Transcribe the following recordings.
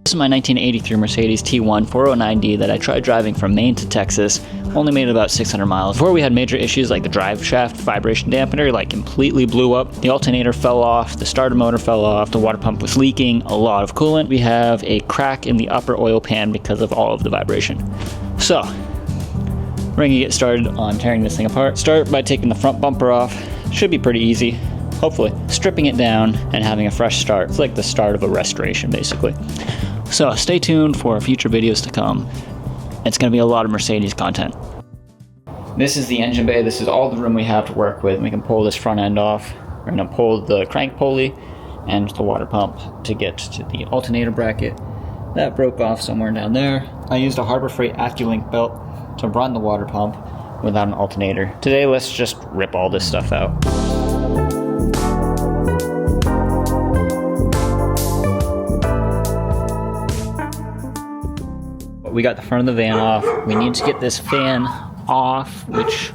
This is my 1983 Mercedes T1 409D that I tried driving from Maine to Texas. Only made it about 600 miles. Before we had major issues like the driveshaft vibration dampener completely blew up. The alternator fell off, the starter motor fell off, the water pump was leaking a lot of coolant. We have a crack in the upper oil pan because of all of the vibration. So, we're gonna get started on tearing this thing apart. Start by taking the front bumper off. Should be pretty easy, hopefully. Stripping it down and having a fresh start. It's like the start of a restoration, basically. So stay tuned for future videos to come. It's going to be a lot of Mercedes content. This is the engine bay. This is all the room we have to work with. We can pull this front end off. We're going to pull the crank pulley and the water pump to get to the alternator bracket. That broke off somewhere down there. I used a Harbor Freight AccuLink belt to run the water pump without an alternator. Today, let's just rip all this stuff out. We got the front of the van off. We need to get this fan off, which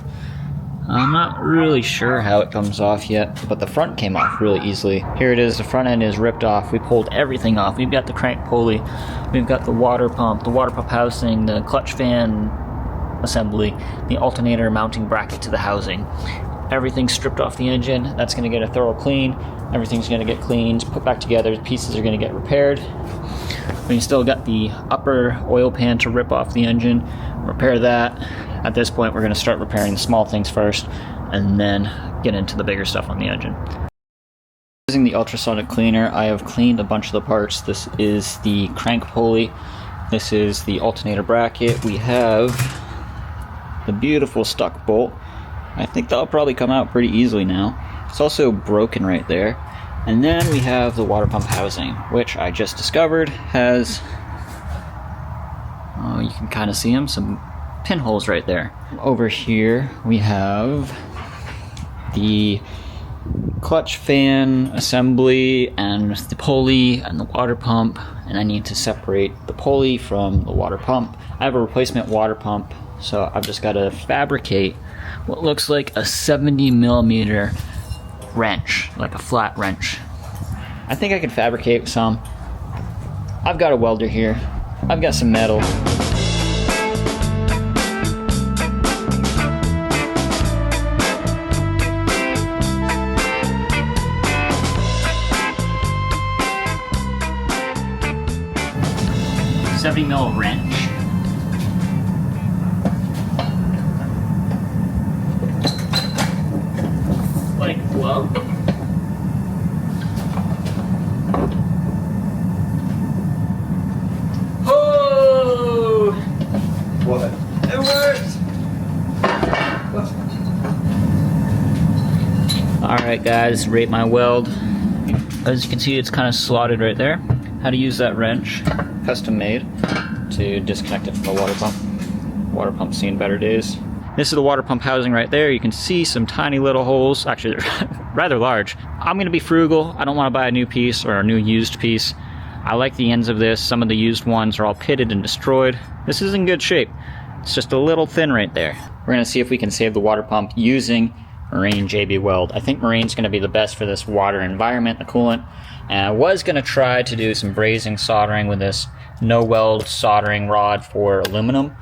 I'm not really sure how it comes off yet, but the front came off really easily. Here it is, the front end is ripped off. We pulled everything off. We've got the crank pulley, we've got the water pump housing, the clutch fan assembly, the alternator mounting bracket to the housing. Everything's stripped off the engine. That's gonna get a thorough clean. Everything's gonna get cleaned, put back together. The pieces are gonna get repaired. We still got the upper oil pan to rip off the engine, repair that. At this point, we're going to start repairing the small things first, and then get into the bigger stuff on the engine. Using the ultrasonic cleaner, I have cleaned a bunch of the parts. This is the crank pulley. This is the alternator bracket. We have the beautiful stuck bolt. I think that'll probably come out pretty easily now. It's also broken right there. And then we have the water pump housing, which I just discovered has, oh, you can kind of see them, some pinholes right there. Over here we have the clutch fan assembly and the pulley and the water pump, and I need to separate the pulley from the water pump. I have a replacement water pump, so I've just got to fabricate what looks like a 70 millimeter wrench, like a flat wrench. I think I could fabricate some. I've got a welder here. I've got some metal. $70 mil wrench. Like a glove. Oh! What? It works! Alright guys, rate my weld. As you can see, it's kind of slotted right there. How to use that wrench, custom made, to disconnect it from the water pump. Water pump's seen better days. This is the water pump housing right there. You can see some tiny little holes. Actually, they're rather large. I'm gonna be frugal. I don't wanna buy a new piece or a new used piece. I like the ends of this. Some of the used ones are all pitted and destroyed. This is in good shape. It's just a little thin right there. We're gonna see if we can save the water pump using Marine JB Weld. I think Marine's gonna be the best for this water environment, the coolant. And I was gonna try to do some brazing soldering with this no weld soldering rod for aluminum,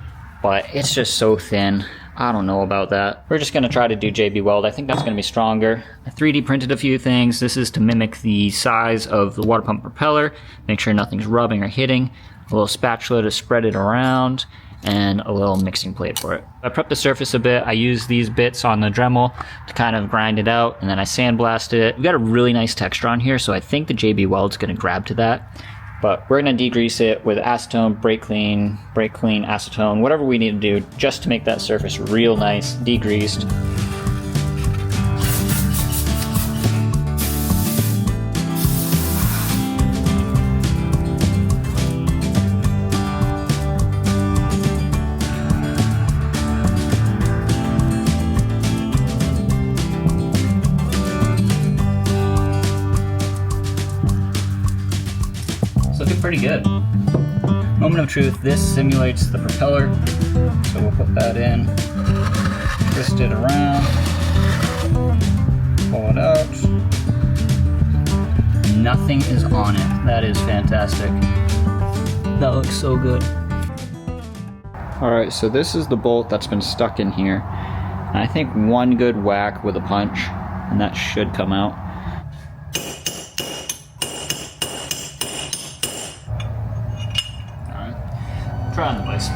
but it's just so thin. I don't know about that. We're just gonna try to do JB Weld. I think that's gonna be stronger. I 3D printed a few things. This is to mimic the size of the water pump propeller, make sure nothing's rubbing or hitting. A little spatula to spread it around, and a little mixing plate for it. I prepped the surface a bit. I used these bits on the Dremel to kind of grind it out, and then I sandblasted it. We've got a really nice texture on here, so I think the JB Weld's gonna grab to that. But we're gonna degrease it with acetone, brake clean, acetone, whatever we need to do just to make that surface real nice, degreased. Looking pretty good. Moment of truth, this simulates the propeller, so we'll put that in, twist it around, pull it out. Nothing is on it. That is fantastic. That looks so good. Alright, so this is the bolt that's been stuck in here. And I think one good whack with a punch, and that should come out. Alright, try on the device.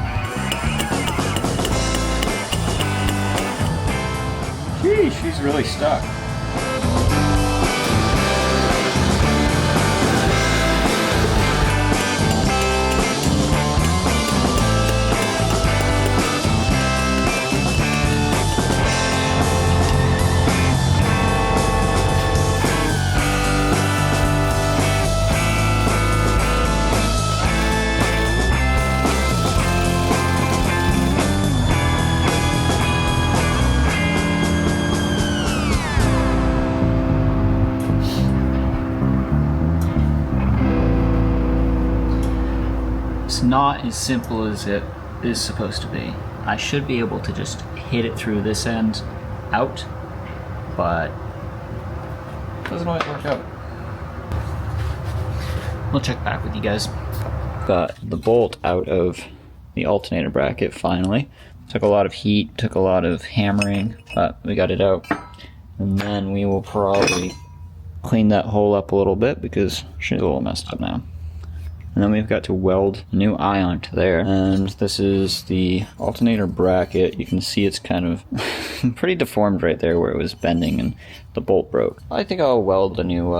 Gee, she's really stuck. It's not as simple as it is supposed to be. I should be able to just hit it through this end out, but it doesn't always work out. We'll check back with you guys. Got the bolt out of the alternator bracket finally. Took a lot of heat, took a lot of hammering, but we got it out. And then we will probably clean that hole up a little bit because she's a little messed up now. And then we've got to weld a new eye onto there. And this is the alternator bracket. You can see it's kind of pretty deformed right there where it was bending and the bolt broke. I think I'll weld a new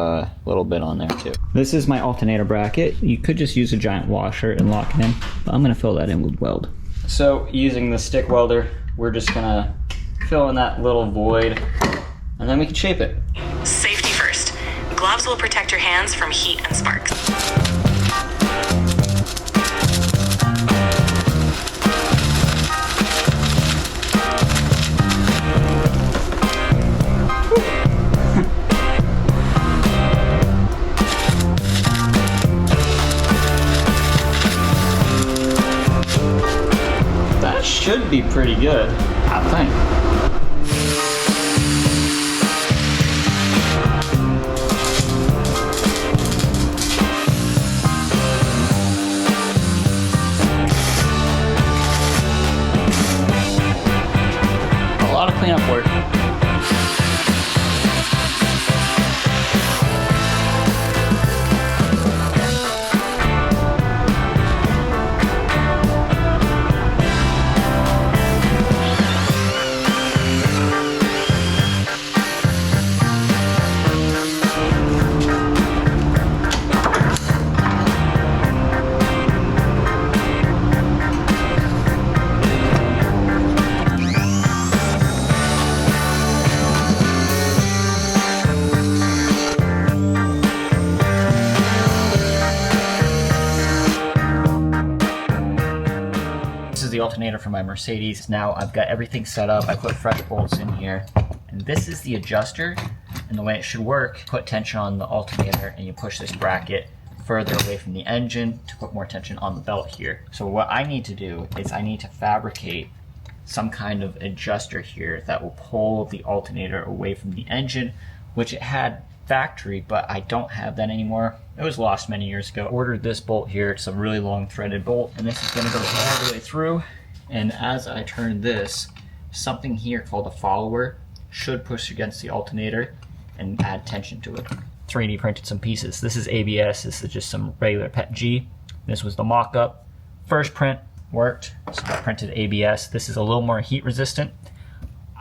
little bit on there too. This is my alternator bracket. You could just use a giant washer and lock it in, but I'm gonna fill that in with weld. So using the stick welder, we're just gonna fill in that little void and then we can shape it. Safety first. Gloves will protect your hands from heat and sparks. Should be pretty good, I think. A lot of cleanup work. The alternator for my Mercedes. Now I've got everything set up. I put fresh bolts in here, and this is the adjuster, and the way it should work, put tension on the alternator and you push this bracket further away from the engine to put more tension on the belt here. So what I need to do is I need to fabricate some kind of adjuster here that will pull the alternator away from the engine, which it had factory, but I don't have that anymore. It was lost many years ago. Ordered this bolt here. It's a really long threaded bolt, and this is going to go all the way through. And as I turn this, something here called a follower should push against the alternator and add tension to it. 3D printed some pieces. This is ABS. This is just some regular PETG. This was the mock-up. First print worked, so I printed ABS. This is a little more heat resistant.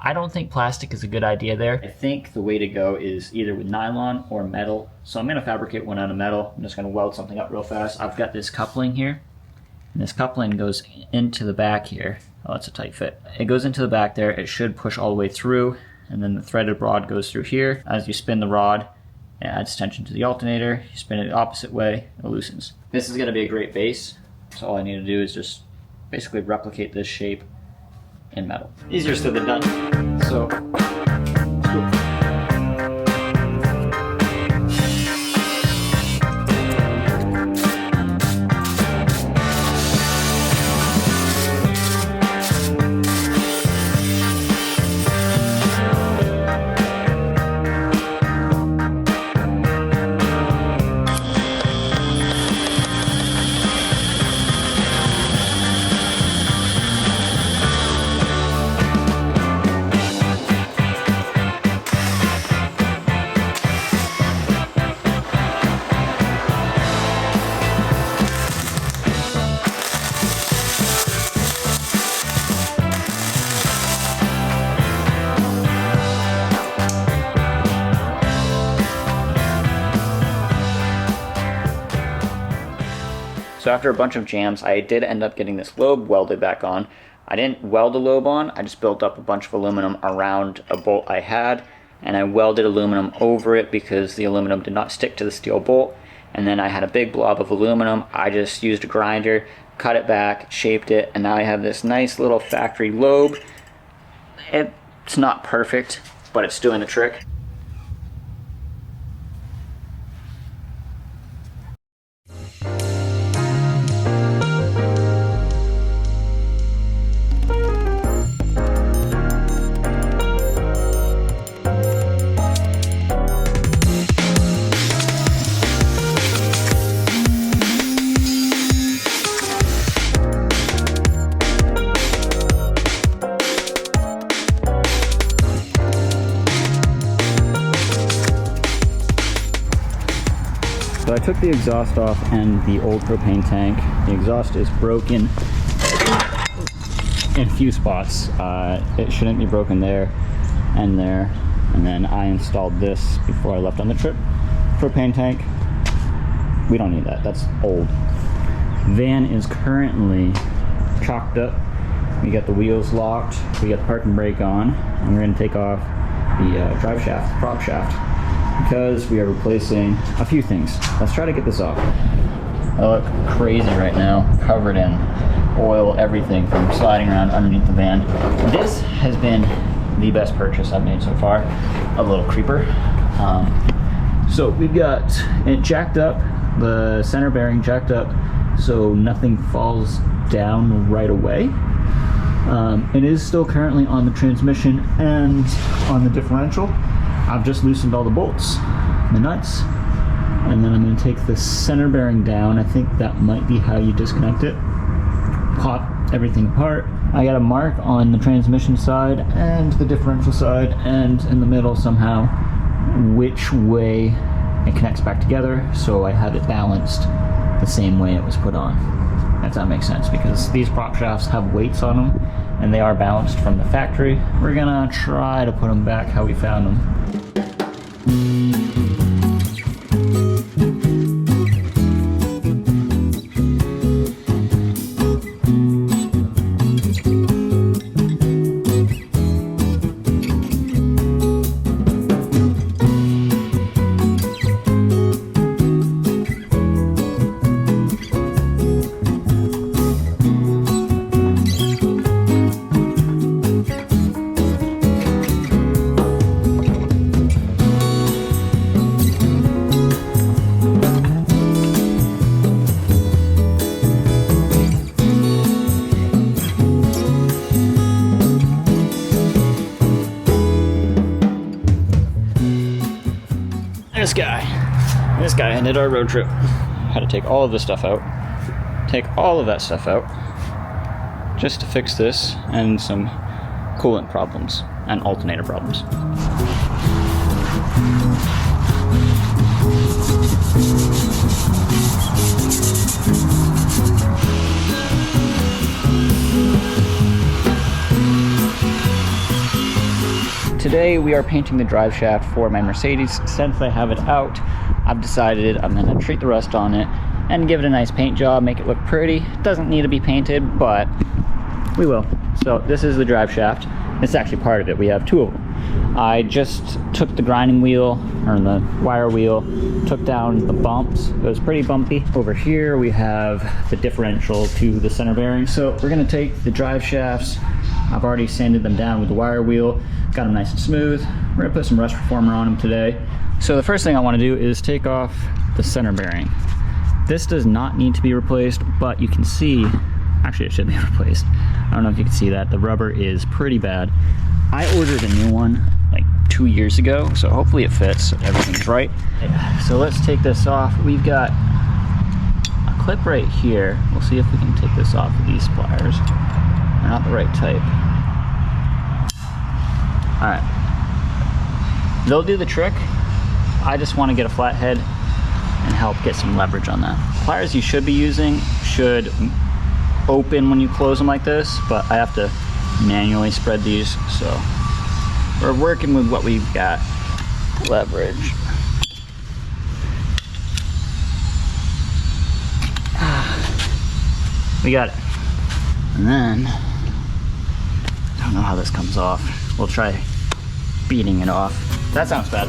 I don't think plastic is a good idea there. I think the way to go is either with nylon or metal. So I'm gonna fabricate one out of metal. I'm just gonna weld something up real fast. I've got this coupling here, and this coupling goes into the back here. Oh, that's a tight fit. It goes into the back there. It should push all the way through, and then the threaded rod goes through here. As you spin the rod, it adds tension to the alternator. You spin it the opposite way, it loosens. This is gonna be a great base. So all I need to do is just basically replicate this shape in metal. Easier said than done. So, let's go. So after a bunch of jams, I did end up getting this lobe welded back on. I didn't weld a lobe on, I just built up a bunch of aluminum around a bolt I had, and I welded aluminum over it because the aluminum did not stick to the steel bolt. And then I had a big blob of aluminum. I just used a grinder, cut it back, shaped it, and now I have this nice little factory lobe. It's not perfect, but it's doing the trick. So I took the exhaust off and the old propane tank. The exhaust is broken in a few spots. It shouldn't be broken there and there. And then I installed this before I left on the trip. Propane tank, we don't need that, that's old. Van is currently chalked up. We got the wheels locked, we got the parking brake on, and we're gonna take off the drive shaft, prop shaft, because we are replacing a few things. Let's try to get this off. I look crazy right now, covered in oil, everything from sliding around underneath the van. This has been the best purchase I've made so far. A little creeper. So we've got it jacked up, the center bearing jacked up so nothing falls down right away. It is still currently on the transmission and on the differential. I've just loosened all the bolts, the nuts, and then I'm going to take the center bearing down. I think that might be how you disconnect it. Pop everything apart. I got a mark on the transmission side and the differential side and in the middle somehow which way it connects back together, so I have it balanced the same way it was put on. If that makes sense, because these prop shafts have weights on them and they are balanced from the factory. We're gonna try to put them back how we found them. This guy ended our road trip. Had to take all of this stuff out, take all of that stuff out, just to fix this and some coolant problems and alternator problems. Today we are painting the drive shaft for my Mercedes. Since I have it out, I've decided I'm going to treat the rust on it and give it a nice paint job, make it look pretty. It doesn't need to be painted, but we will. So this is the drive shaft. It's actually part of it. We have two of them. I just took the grinding wheel, or the wire wheel, took down the bumps. It was pretty bumpy. Over here we have the differential to the center bearing. So we're going to take the drive shafts. I've already sanded them down with the wire wheel, got them nice and smooth. We're gonna put some rust reformer on them today. So the first thing I want to do is take off the center bearing. This does not need to be replaced, but you can see, actually it should be replaced. I don't know if you can see that, the rubber is pretty bad. I ordered a new one like 2 years ago, so hopefully it fits, everything's right. So let's take this off. We've got a clip right here. We'll see if we can take this off with these pliers. They're not the right type. All right, they'll do the trick. I just want to get a flathead and help get some leverage on that. Pliers you should be using should open when you close them like this, but I have to manually spread these, so we're working with what we've got. Leverage. We got it. And then, I don't know how this comes off. We'll try beating it off. That sounds bad.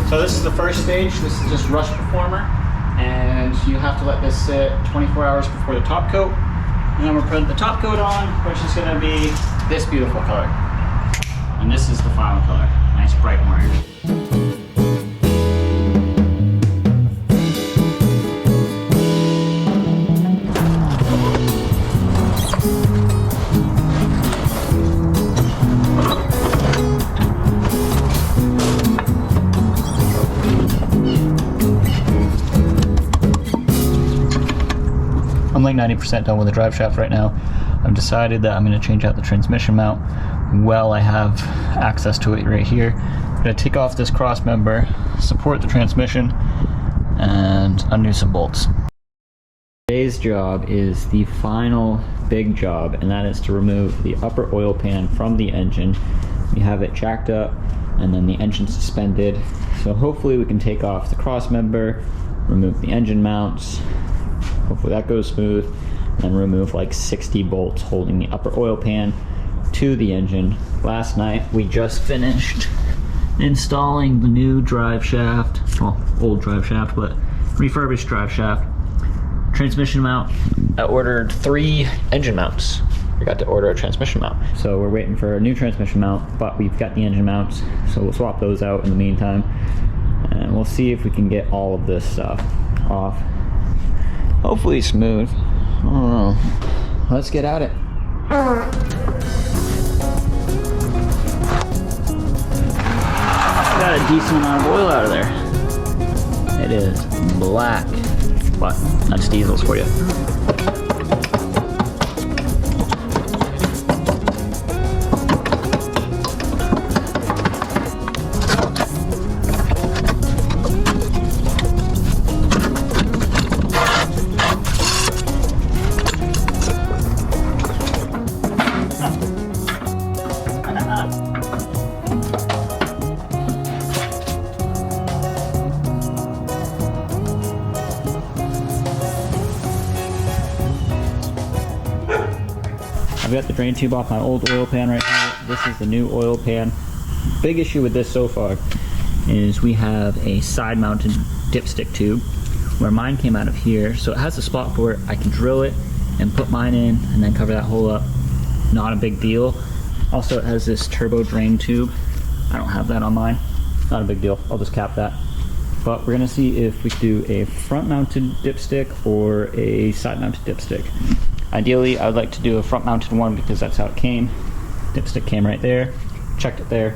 So this is the first stage. This is just Rush Performer, and you have to let this sit 24 hours before the top coat. And then we're putting the top coat on, which is going to be this beautiful color. And this is the final color, nice bright orange. I'm like 90% done with the drive shaft right now. I've decided that I'm going to change out the transmission mount. Well, I have access to it right here. I'm going to take off this cross member, support the transmission, and undo some bolts. Today's job is the final big job, and that is to remove the upper oil pan from the engine. We have it jacked up and then the engine suspended. So hopefully we can take off the cross member, remove the engine mounts. Hopefully that goes smooth, and remove like 60 bolts holding the upper oil pan to the engine. Last night we just finished installing the new drive shaft, well, old drive shaft, but refurbished drive shaft. Transmission mount, I ordered 3 engine mounts. Forgot to order a transmission mount. So we're waiting for a new transmission mount, but we've got the engine mounts, so we'll swap those out in the meantime. And we'll see if we can get all of this stuff off. Hopefully smooth. I don't know. Let's get at it. Got a decent amount of oil out of there. It is black, but that's diesels for you. I've got the drain tube off my old oil pan right now. This is the new oil pan. Big issue with this so far is we have a side mounted dipstick tube where mine came out of here. So it has a spot for it. I can drill it and put mine in and then cover that hole up. Not a big deal. Also it has this turbo drain tube. I don't have that on mine. Not a big deal. I'll just cap that. But we're gonna see if we can do a front mounted dipstick or a side mounted dipstick. Ideally, I would like to do a front-mounted one because that's how it came. Dipstick came right there, checked it there.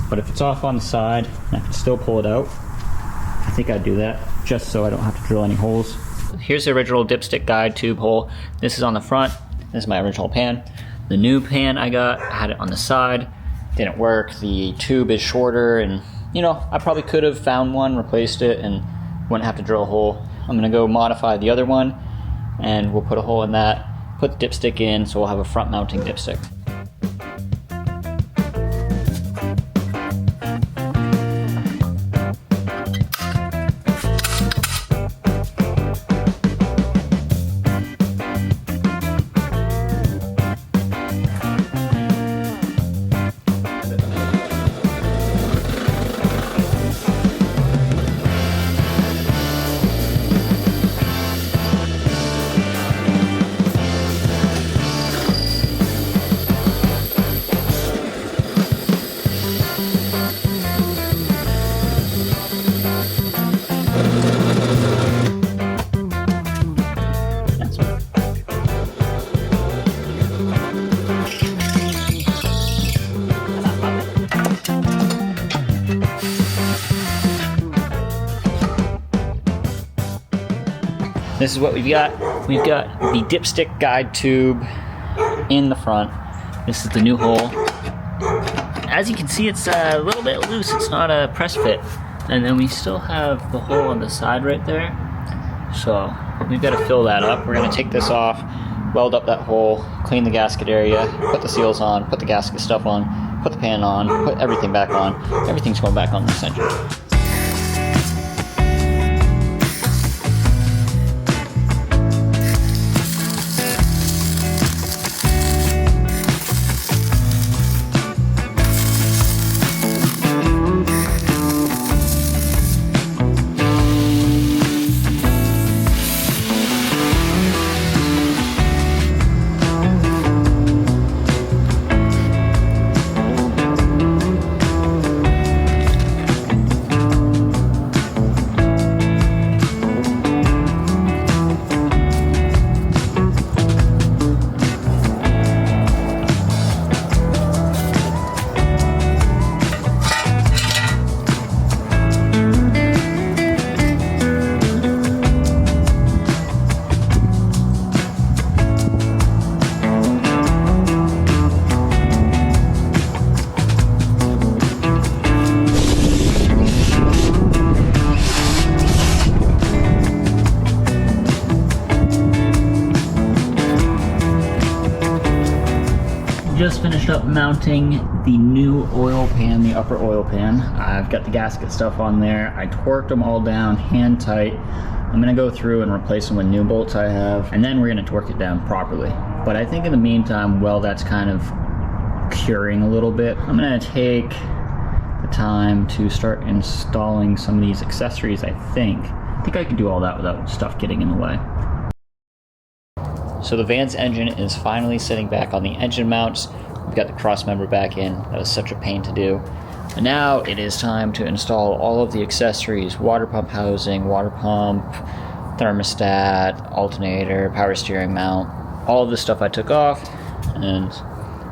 But if it's off on the side, and I can still pull it out, I think I'd do that, just so I don't have to drill any holes. Here's the original dipstick guide tube hole. This is on the front. This is my original pan. The new pan I got, I had it on the side. Didn't work. The tube is shorter, and you know, I probably could have found one, replaced it, and wouldn't have to drill a hole. I'm gonna go modify the other one, and we'll put a hole in that. Put the dipstick in, so we'll have a front mounting dipstick. This is what we've got. We've got the dipstick guide tube in the front. This is the new hole. As you can see, it's a little bit loose. It's not a press fit. And then we still have the hole on the side right there. So we've got to fill that up. We're going to take this off, weld up that hole, clean the gasket area, put the seals on, put the gasket stuff on, put the pan on, put everything back on. Everything's going back on this engine. Just finished up mounting the new oil pan, the upper oil pan. I've got the gasket stuff on there. I torqued them all down hand tight. I'm gonna go through and replace them with new bolts I have, and then we're gonna torque it down properly. But I think in the meantime, while that's kind of curing a little bit, I'm gonna take the time to start installing some of these accessories. I think I can do all that without stuff getting in the way. So the van's engine is finally sitting back on the engine mounts. We've got the cross member back in. That was such a pain to do. And now it is time to install all of the accessories: water pump housing, water pump, thermostat, alternator, power steering mount. All of the stuff I took off, and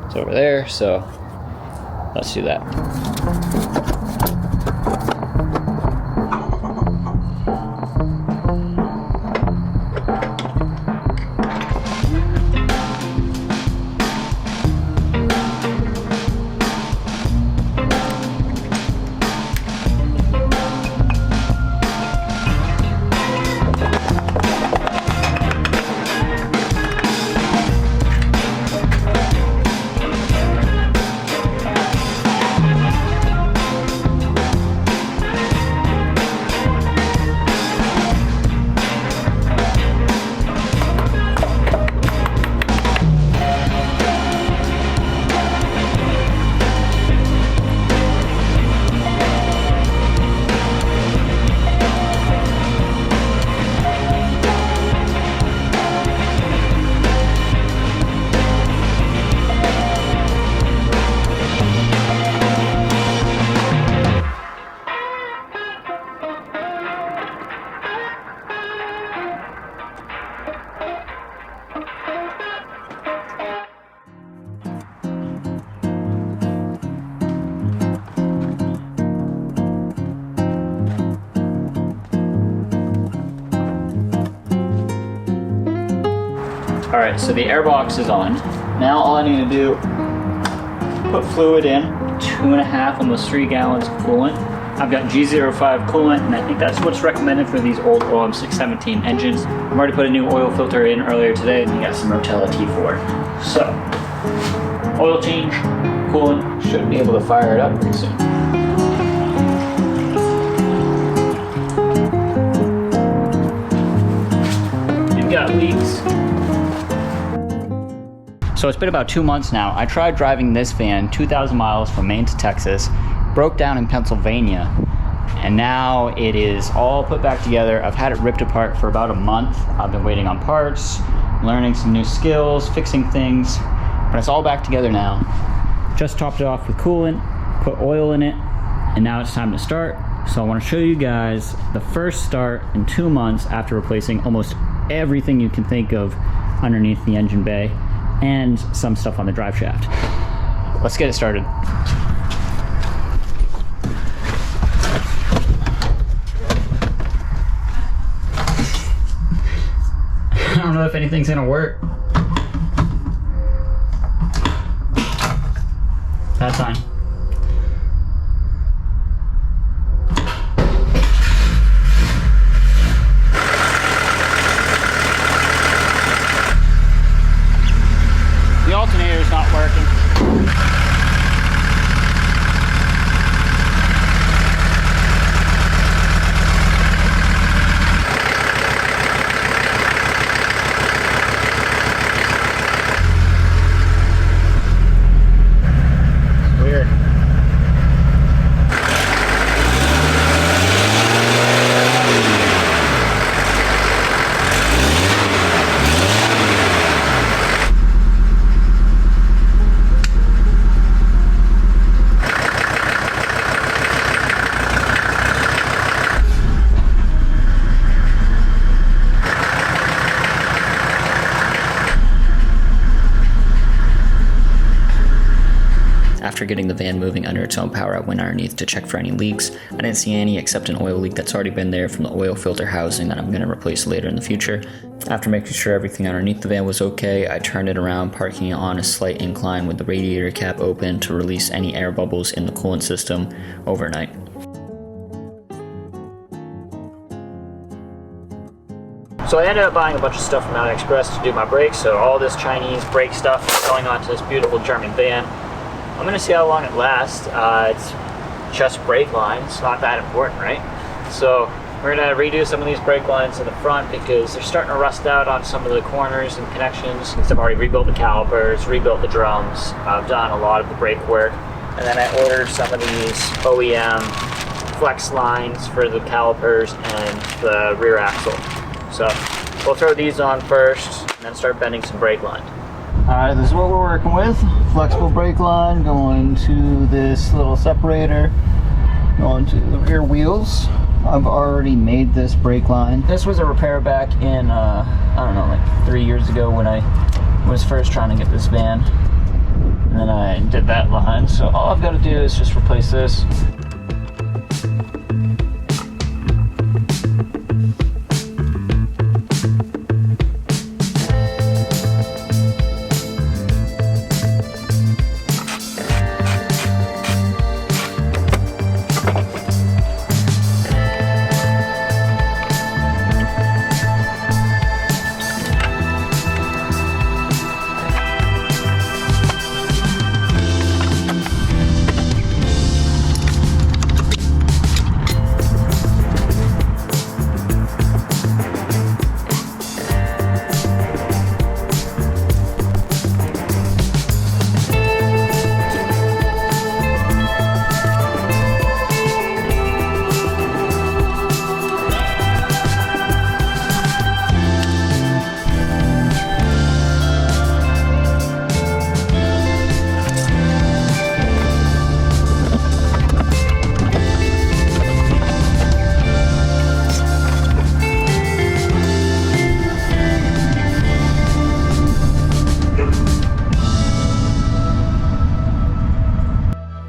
it's over there. So let's do that. Alright, so the air box is on. Now all I need to do, put fluid in, 2.5, almost 3 gallons of coolant. I've got G05 coolant, and I think that's what's recommended for these old OM 617 engines. I've already put a new oil filter in earlier today, and you got some Rotella T4. So, oil change, coolant, should be able to fire it up pretty soon. You've got leaks. So it's been about 2 months now. I tried driving this van 2,000 miles from Maine to Texas, broke down in Pennsylvania, and now it is all put back together. I've had it ripped apart for about a month. I've been waiting on parts, learning some new skills, fixing things, but it's all back together now. Just topped it off with coolant, put oil in it, and now it's time to start. So I want to show you guys the first start in 2 months after replacing almost everything you can think of underneath the engine bay, and some stuff on the drive shaft. Let's get it started. don't know if anything's gonna work. That's fine. The alternator's not working. After getting the van moving under its own power, I went underneath to check for any leaks. I didn't see any except an oil leak that's already been there from the oil filter housing that I'm going to replace later in the future. After making sure everything underneath the van was okay, I turned it around, parking it on a slight incline with the radiator cap open to release any air bubbles in the coolant system overnight. So I ended up buying a bunch of stuff from AliExpress to do my brakes, so all this Chinese brake stuff is going onto this beautiful German van. I'm gonna see how long it lasts. It's just brake lines, not that important, right? So we're gonna redo some of these brake lines in the front because they're starting to rust out on some of the corners and connections. Since I've already rebuilt the calipers, rebuilt the drums, I've done a lot of the brake work, and then I ordered some of these OEM flex lines for the calipers and the rear axle. So we'll throw these on first and then start bending some brake line. Alright, this is what we're working with. Flexible brake line going to this little separator, going to the rear wheels. I've already made this brake line. This was a repair back in, I don't know, like 3 years ago when I was first trying to get this van. And then I did that line. So all I've got to do is just replace this.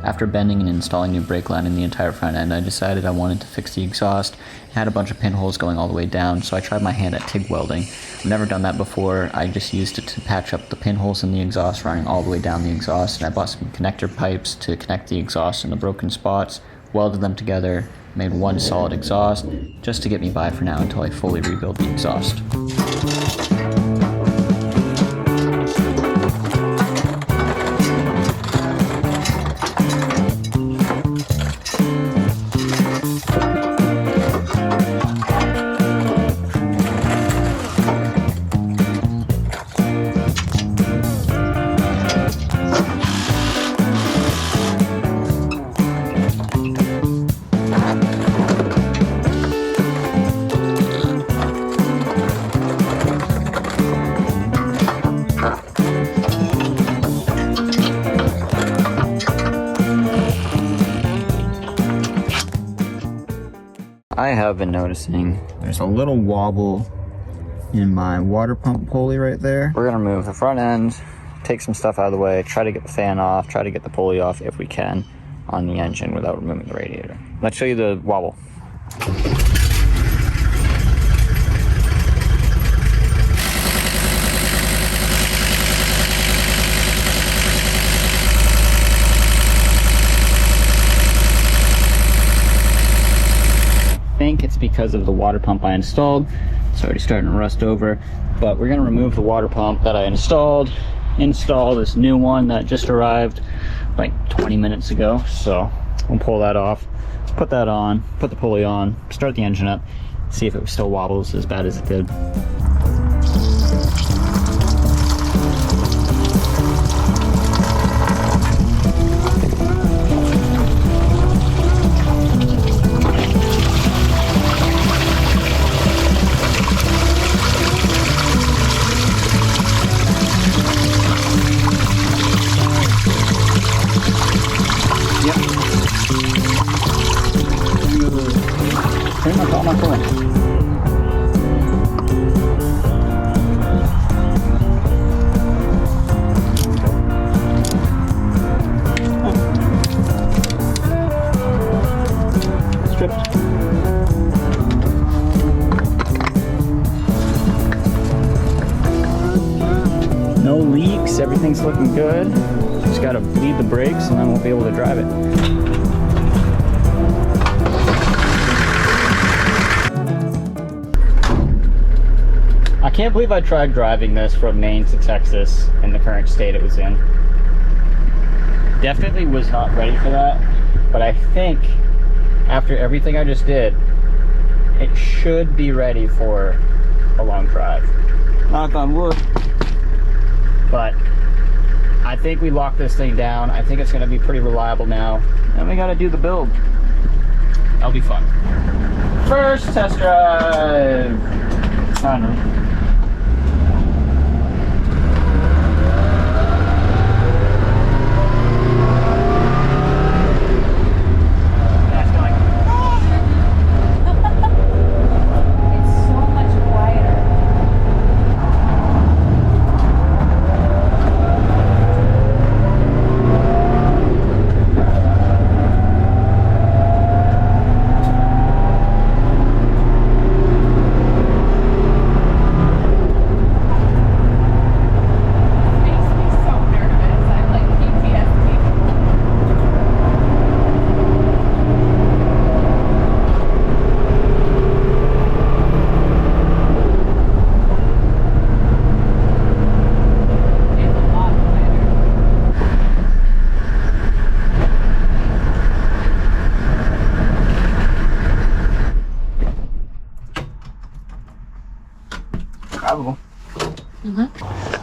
After bending and installing new brake line in the entire front end, I decided I wanted to fix the exhaust. It had a bunch of pinholes going all the way down, so I tried my hand at TIG welding. I've never done that before. I just used it to patch up the pinholes in the exhaust running all the way down the exhaust, and I bought some connector pipes to connect the exhaust in the broken spots, welded them together, made one solid exhaust, just to get me by for now until I fully rebuild the exhaust. I have been noticing there's a little wobble in my water pump pulley right there. We're gonna remove the front end, take some stuff out of the way, try to get the fan off, try to get the pulley off if we can on the engine without removing the radiator. Let's show you the wobble. because of the water pump I installed. It's already starting to rust over, but we're gonna remove the water pump that I install this new one that just arrived like 20 minutes ago. So we'll pull that off, put that on, put the pulley on, start the engine up, see if it still wobbles as bad as it did. Pretty much all my coolant. Stripped. No leaks, everything's looking good. Just gotta bleed the brakes and then we'll be able to drive it. I can't believe I tried driving this from Maine to Texas in the current state it was in. Definitely was not ready for that, but I think after everything I just did, it should be ready for a long drive. Knock on wood. But I think we locked this thing down. I think it's gonna be pretty reliable now. And we gotta do the build. That'll be fun. First test drive. I don't know.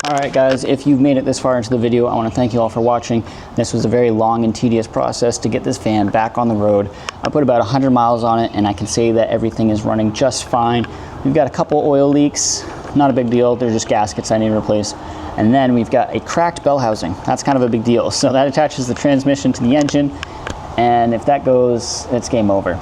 Alright guys, if you've made it this far into the video, I want to thank you all for watching. This was a very long and tedious process to get this van back on the road. I put about 100 miles on it and I can say that everything is running just fine. We've got a couple oil leaks, not a big deal, they're just gaskets I need to replace. And then we've got a cracked bell housing. That's kind of a big deal. So that attaches the transmission to the engine, and if that goes, it's game over.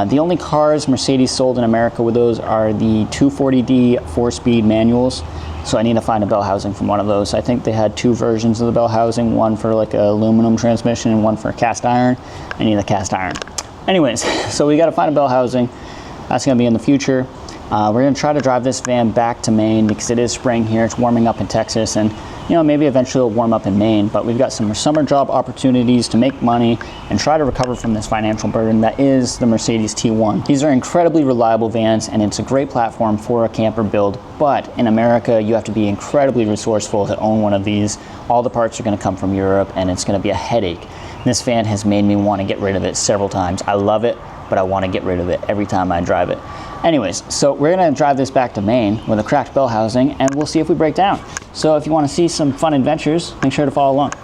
The only cars Mercedes sold in America with those are the 240D 4-speed manuals. So I need to find a bell housing from one of those. I think they had two versions of the bell housing, one for like an aluminum transmission and one for cast iron. I need the cast iron. Anyways, so we got to find a bell housing. That's going to be in the future. We're going to try to drive this van back to Maine because it is spring here. It's warming up in Texas, and you know, maybe eventually it'll warm up in Maine, but we've got some summer job opportunities to make money and try to recover from this financial burden that is the Mercedes T1. These are incredibly reliable vans, and it's a great platform for a camper build, but in America you have to be incredibly resourceful to own one of these. All the parts are going to come from Europe, and it's going to be a headache. This van has made me want to get rid of it several times. I love it, but I want to get rid of it every time I drive it. Anyways, so we're going to drive this back to Maine with a cracked bell housing, and we'll see if we break down. So if you want to see some fun adventures, make sure to follow along.